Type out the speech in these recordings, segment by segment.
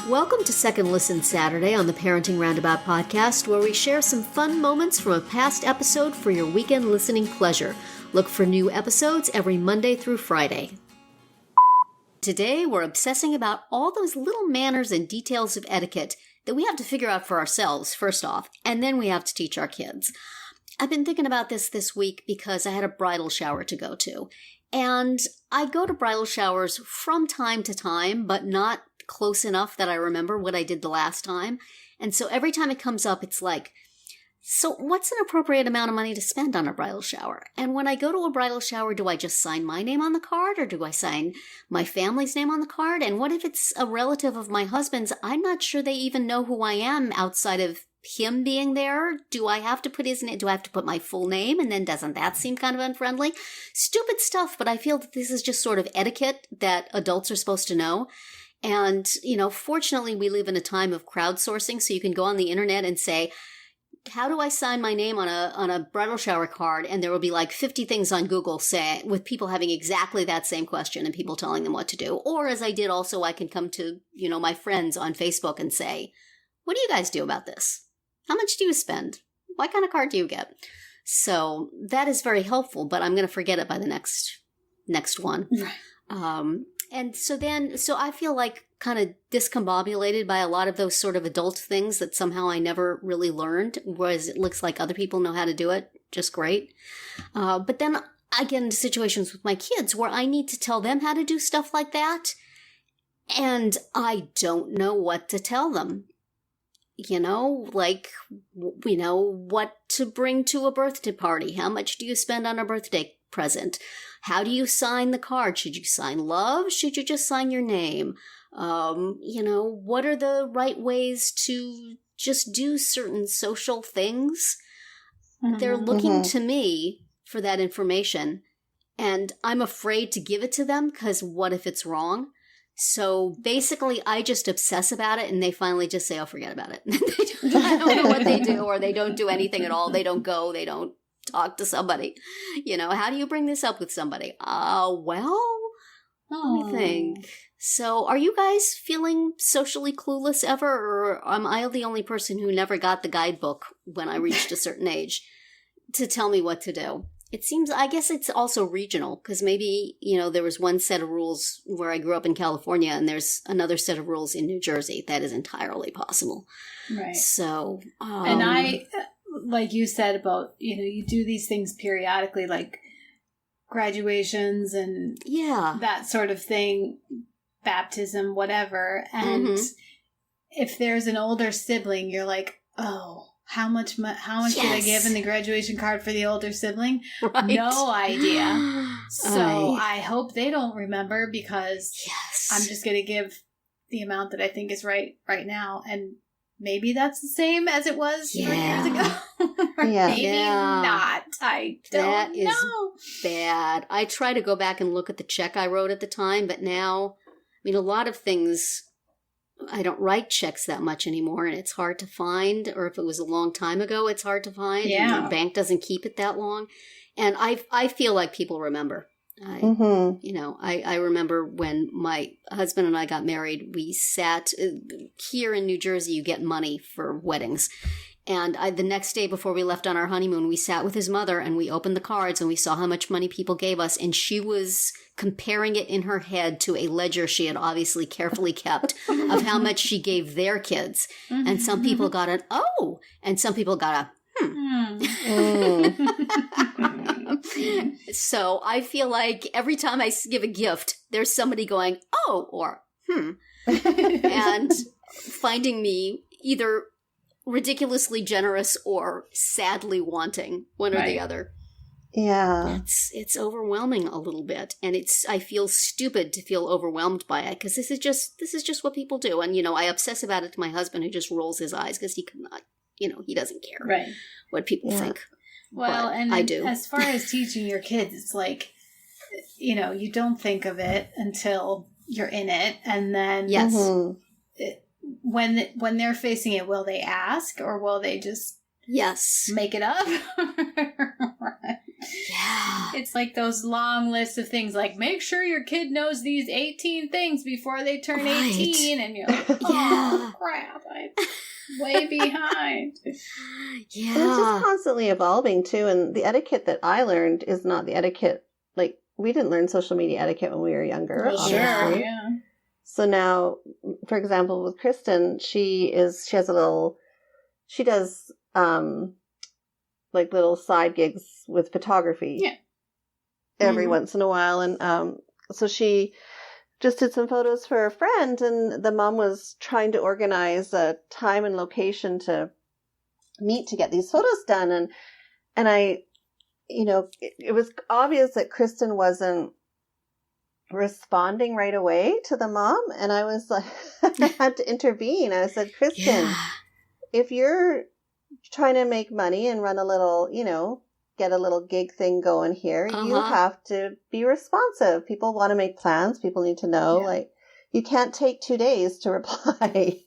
Welcome to Second Listen Saturday on the Parenting Roundabout podcast, where we share some fun moments from a past episode for your weekend listening pleasure. Look for new episodes every Monday through Friday. Today, we're obsessing about all those little manners and details of etiquette that we have to figure out for ourselves, first off, and then we have to teach our kids. I've been thinking about this week because I had a bridal shower to go to. And I go to bridal showers from time to time, but not close enough that I remember what I did the last time. And so every time it comes up, it's like, so what's an appropriate amount of money to spend on a bridal shower? And when I go to a bridal shower, do I just sign my name on the card or do I sign my family's name on the card? And what if it's a relative of my husband's? I'm not sure they even know who I am outside of him being there. Do I have to put his name? Do I have to put my full name? And then doesn't that seem kind of unfriendly? Stupid stuff, but I feel that this is just sort of etiquette that adults are supposed to know. And, fortunately, we live in a time of crowdsourcing, so you can go on the internet and say, how do I sign my name on a bridal shower card? And there will be like 50 things on Google with people having exactly that same question and people telling them what to do. Or as I did also, I can come to, my friends on Facebook and say, what do you guys do about this? How much do you spend? What kind of card do you get? So that is very helpful, but I'm going to forget it by the next one. And so I feel like kind of discombobulated by a lot of those sort of adult things that somehow I never really learned, whereas it looks like other people know how to do it just great. But then I get into situations with my kids where I need to tell them how to do stuff like that, and I don't know what to tell them. What to bring to a birthday party. How much do you spend on a birthday present? How do you sign the card? Should you sign love? Should you just sign your name? What are the right ways to just do certain social things? They're looking to me for that information, and I'm afraid to give it to them because what if it's wrong? So basically, I just obsess about it, and they finally just say, oh, forget about it. I don't know what they do, or they don't do anything at all. They don't go. They don't talk to somebody. How do you bring this up with somebody? Let me think. So are you guys feeling socially clueless ever, or am I the only person who never got the guidebook when I reached a certain age to tell me what to do? It seems, I guess it's also regional, because maybe, there was one set of rules where I grew up in California, and there's another set of rules in New Jersey. That is entirely possible. Right. So, and I, like you said about, you do these things periodically, like graduations and that sort of thing, baptism, whatever. And if there's an older sibling, you're like, oh, how much did I give in the graduation card for the older sibling? Right. No idea. So I hope they don't remember, because I'm just going to give the amount that I think is right now. And maybe that's the same as it was 3 years ago. Maybe not. I don't know. That is bad. I try to go back and look at the check I wrote at the time, but now, a lot of things, I don't write checks that much anymore, and it's hard to find. Or if it was a long time ago, it's hard to find. Yeah. And the bank doesn't keep it that long. And I feel like people remember. I remember when my husband and I got married, we sat here in New Jersey, you get money for weddings. And the next day before we left on our honeymoon, we sat with his mother and we opened the cards and we saw how much money people gave us. And she was comparing it in her head to a ledger she had obviously carefully kept of how much she gave their kids. And some people got an oh, and some people got a So I feel like every time I give a gift, there's somebody going, oh, or and finding me either ridiculously generous or sadly wanting, one or the other. Yeah. It's overwhelming a little bit, and I feel stupid to feel overwhelmed by it, because this is just what people do. And I obsess about it to my husband, who just rolls his eyes because he cannot, he doesn't care what people think. Well, but and I do. As far as teaching your kids, it's like, you don't think of it until you're in it, and then when they're facing it, will they ask, or will they just make it up? Yeah. It's like those long lists of things like, make sure your kid knows these 18 things before they turn 18. And you're like, oh, crap. I'm way behind. Yeah. And it's just constantly evolving, too. And the etiquette that I learned is not the etiquette. Like, we didn't learn social media etiquette when we were younger. Well, sure, yeah. So now, for example, with Kristen, she does like little side gigs with photography every once in a while. And so she just did some photos for a friend, and the mom was trying to organize a time and location to meet to get these photos done. And I, it was obvious that Kristen wasn't responding right away to the mom. And I was like, I had to intervene. I said, Kristen, if you're trying to make money and run a little, get a little gig thing going here, you have to be responsive. People want to make plans. People need to know, like, you can't take 2 days to reply.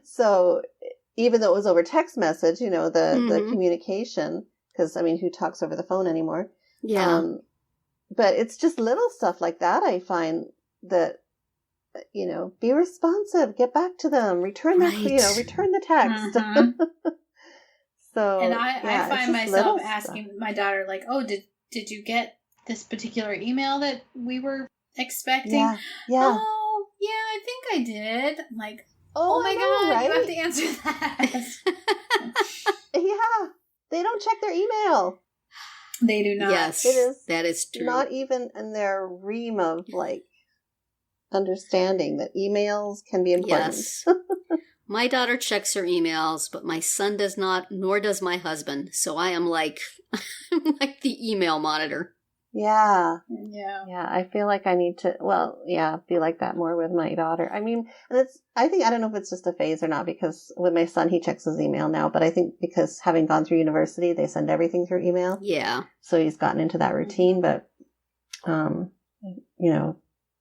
So even though it was over text message, the communication, because, I mean, who talks over the phone anymore? Yeah. But it's just little stuff like that. I find that, be responsive, get back to them, return return the text. So, and I find myself asking my daughter, like, oh, did you get this particular email that we were expecting? Yeah. Oh, yeah, I think I did. I'm like, oh my God, right? You have to answer that. Yeah. They don't check their email. They do not. Yes, that is true. Not even in their realm of, like, understanding that emails can be important. Yes. My daughter checks her emails, but my son does not, nor does my husband. So I am like, the email monitor. Yeah. Yeah. Yeah. I feel like I need to, be like that more with my daughter. I mean, and I don't know if it's just a phase or not, because with my son, he checks his email now, but I think because having gone through university, they send everything through email. Yeah. So he's gotten into that routine, but,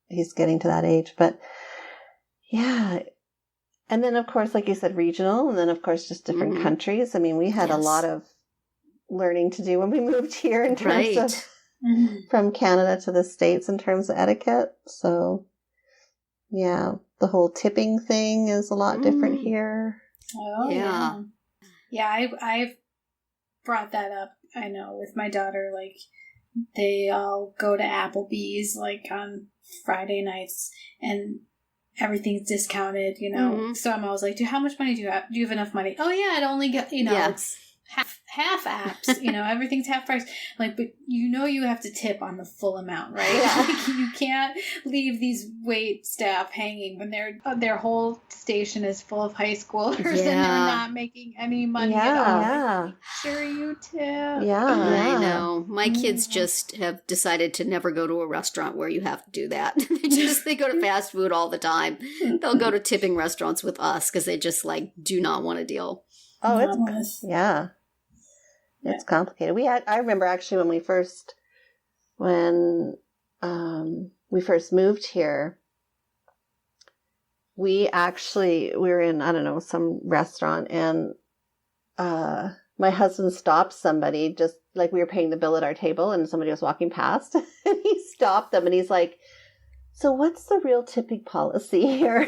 he's getting to that age, but yeah. And then, of course, like you said, regional, and then, of course, just different countries. I mean, we had a lot of learning to do when we moved here in terms of from Canada to the States in terms of etiquette. So, yeah, the whole tipping thing is a lot different here. Oh, yeah. Yeah, I've brought that up, I know, with my daughter. Like, they all go to Applebee's, like, on Friday nights, and everything's discounted, So I'm always like, how much money do you have? Do you have enough money? Oh, yeah, it only got, it's half apps, everything's half price. Like, but you have to tip on the full amount, right? Like, you can't leave these wait staff hanging when their whole station is full of high schoolers and they're not making any money at all. Yeah. Make sure you tip. Yeah. I know. My kids just have decided to never go to a restaurant where you have to do that. They go to fast food all the time. They'll go to tipping restaurants with us because they just do not want to deal. Oh, it's complicated. I remember actually when we first moved here, we were in, I don't know, some restaurant, and my husband stopped somebody, just like we were paying the bill at our table, and somebody was walking past, and he stopped them, and he's like, so what's the real tipping policy here?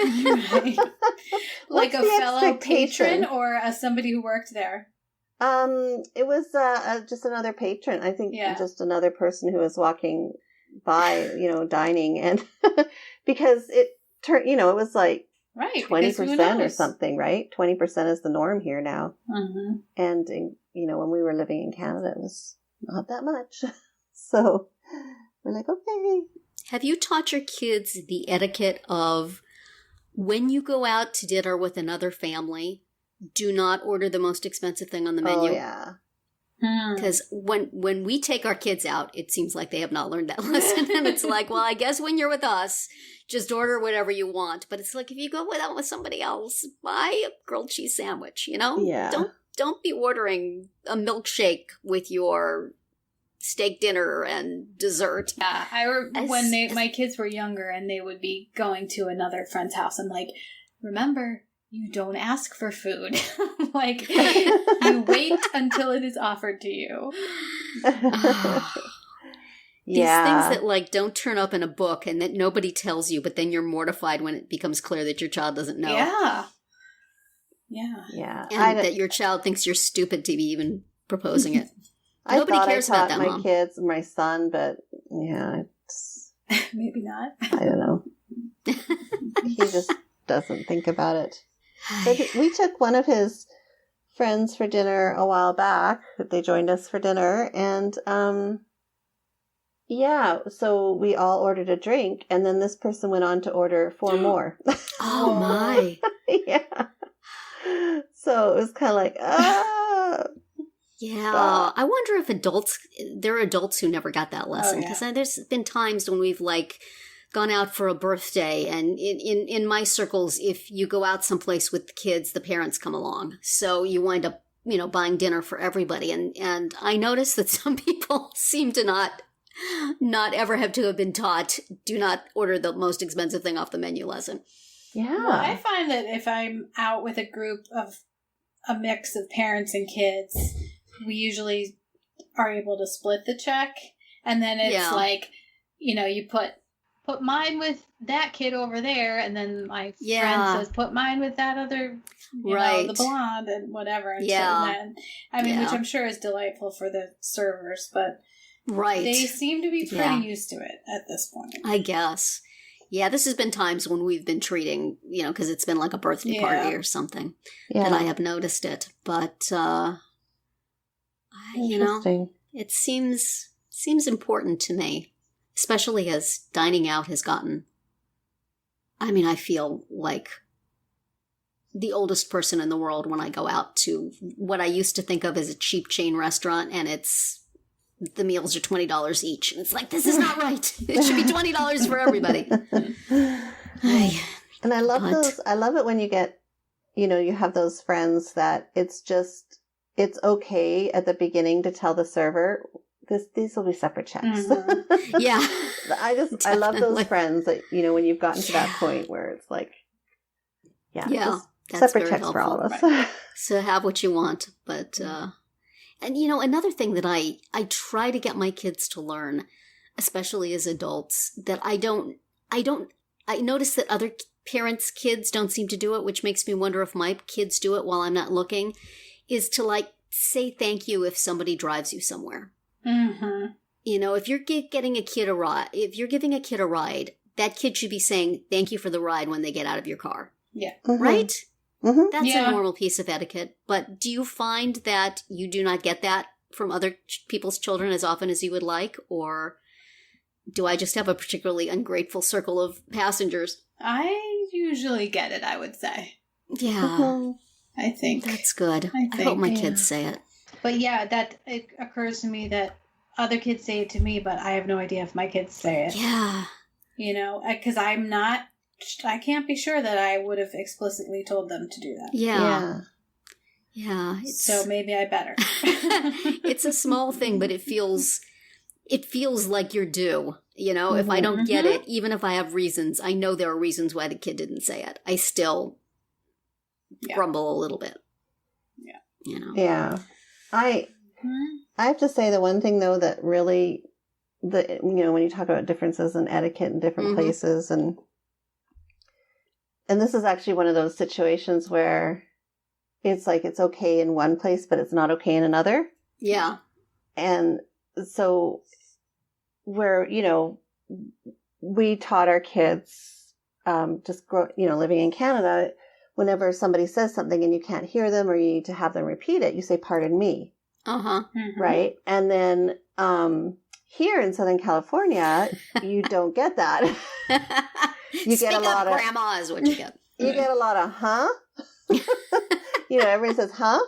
Like a fellow patron or somebody who worked there? It was just another patron. I think just another person who was walking by, dining, and because it turned, it was like 20% or something, right? 20% is the norm here now. Mm-hmm. And when we were living in Canada, it was not that much. So we're like, okay. Have you taught your kids the etiquette of when you go out to dinner with another family, do not order the most expensive thing on the menu? Oh, yeah. Because when we take our kids out, it seems like they have not learned that lesson. And it's like, well, I guess when you're with us, just order whatever you want. But it's like, if you go out with somebody else, buy a grilled cheese sandwich, Yeah. Don't be ordering a milkshake with your steak dinner and dessert. Yeah, when my kids were younger and they would be going to another friend's house, I'm like, remember, you don't ask for food. Like, you wait until it is offered to you. These things that, like, don't turn up in a book and that nobody tells you, but then you're mortified when it becomes clear that your child doesn't know. Yeah. Yeah. Yeah. And that your child thinks you're stupid to be even proposing it. Nobody cares about that, my Mom. kids, my son, but yeah, it's... Maybe not. I don't know. He just doesn't think about it. But we took one of his friends for dinner a while back. They joined us for dinner, and so we all ordered a drink, and then this person went on to order 4 more. Oh my. Yeah. So it was kind of like, yeah. Stop. I wonder if there are adults who never got that lesson, because there's been times when we've, like, gone out for a birthday, and in my circles, if you go out someplace with the kids, the parents come along. So you wind up, buying dinner for everybody. And I noticed that some people seem to not ever have to have been taught, do not order the most expensive thing off the menu lesson. Yeah. Well, I find that if I'm out with a group of a mix of parents and kids, we usually are able to split the check. And then it's like, you put mine with that kid over there, and then my friend says, put mine with that other, the blonde and whatever. And which I'm sure is delightful for the servers, but they seem to be pretty used to it at this point. I guess. Yeah, this has been times when we've been treating, because it's been like a birthday party or something, that I have noticed it. But, it seems important to me, especially as dining out has gotten, I feel like the oldest person in the world when I go out to what I used to think of as a cheap chain restaurant, and the meals are $20 each. And it's like, this is not right. It should be $20 for everybody. And I love those. I love it when you get, you have those friends that it's okay at the beginning to tell the server, these will be separate checks. Mm-hmm. Yeah. I love those friends that, when you've gotten to that point where it's like, that's separate checks helpful. for all of us. Right. So have what you want. But, and another thing that I try to get my kids to learn, especially as adults, that I notice that other parents' kids don't seem to do it, which makes me wonder if my kids do it while I'm not looking, is to, like, say thank you if somebody drives you somewhere. Mm-hmm. If you're giving a kid a ride, that kid should be saying thank you for the ride when they get out of your car. Yeah. Mm-hmm. Right? Mm-hmm. That's a normal piece of etiquette. But do you find that you do not get that from other people's children as often as you would like? Or do I just have a particularly ungrateful circle of passengers? I usually get it, I would say. Yeah. Mm-hmm. I think. That's good. I hope my kids say it. But it occurs to me that other kids say it to me, but I have no idea if my kids say it. Yeah. Because I can't be sure that I would have explicitly told them to do that. Yeah. So maybe I better. It's a small thing, but it feels like you're due. If I don't get it, even if I have reasons, I know there are reasons why the kid didn't say it. I still grumble a little bit. Yeah. Yeah. I have to say the one thing though that really, when you talk about differences in etiquette in different places, and this is actually one of those situations where it's like it's okay in one place, but it's not okay in another. Yeah. And so where, we taught our kids, living in Canada, whenever somebody says something and you can't hear them or you need to have them repeat it, you say, pardon me. Uh-huh. Mm-hmm. Right? And then here in Southern California, you don't get that. You get a lot of grandma is what you get. You get a lot of, huh? Everyone says, huh?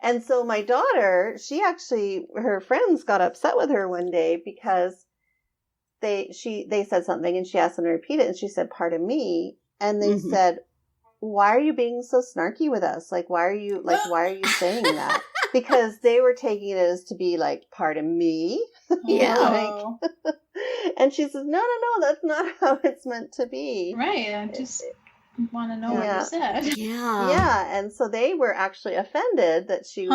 And so my daughter, her friends got upset with her one day because they said something and she asked them to repeat it and she said, pardon me. And they said, why are you being so snarky with us? Why are you saying that? Because they were taking it as to be like, pardon me. Yeah. And she says, no, that's not how it's meant to be. Right. want to know what you said. Yeah. Yeah, and so they were actually offended that she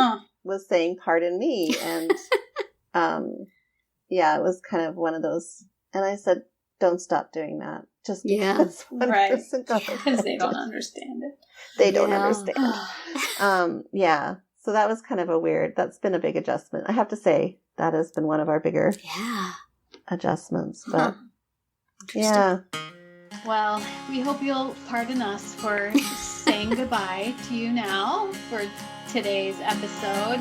was saying pardon me, and it was kind of one of those, and I said, don't stop doing that. Just because one person got offended. Because they don't understand it. They don't understand. So that was kind of that's been a big adjustment. I have to say, that has been one of our bigger adjustments, but yeah. Well, we hope you'll pardon us for saying goodbye to you now for today's episode.